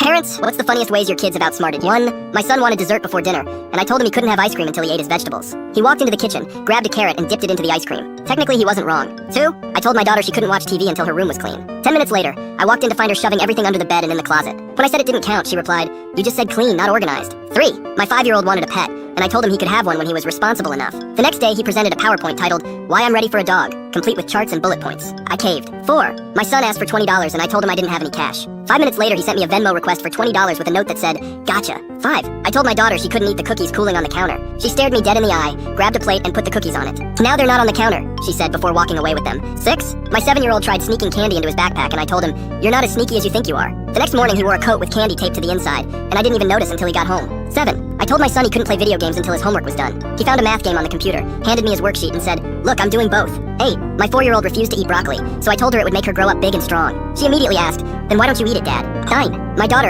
Parents, what's the funniest ways your kids have outsmarted you? 1. My son wanted dessert before dinner, and I told him he couldn't have ice cream until he ate his vegetables. He walked into the kitchen, grabbed a carrot, and dipped it into the ice cream. Technically, he wasn't wrong. 2. I told my daughter she couldn't watch TV until her room was clean. 10 minutes later, I walked in to find her shoving everything under the bed and in the closet. When I said it didn't count, she replied, "You just said clean, not organized." 3. My 5-year-old wanted a pet, and I told him he could have one when he was responsible enough. The next day, he presented a PowerPoint titled, "Why I'm Ready for a Dog," complete with charts and bullet points. I caved. 4. My son asked for $20, and I told him I didn't have any cash. 5 minutes later, he sent me a Venmo request for $20 with a note that said, "Gotcha." 5. I told my daughter she couldn't eat the cookies cooling on the counter. She stared me dead in the eye, grabbed a plate, and put the cookies on it. "Now they're not on the counter," she said before walking away with them. 6. My 7-year-old tried sneaking candy into his backpack, and I told him, "You're not as sneaky as you think you are." The next morning, he wore a coat with candy taped to the inside, and I didn't even notice until he got home. 7. I told my son he couldn't play video games until his homework was done. He found a math game on the computer, handed me his worksheet, and said, "Look, I'm doing both." 8. My 4-year-old refused to eat broccoli, so I told her it would make her grow up big and strong. She immediately asked, "Then why don't you eat it, Dad?" 9. My daughter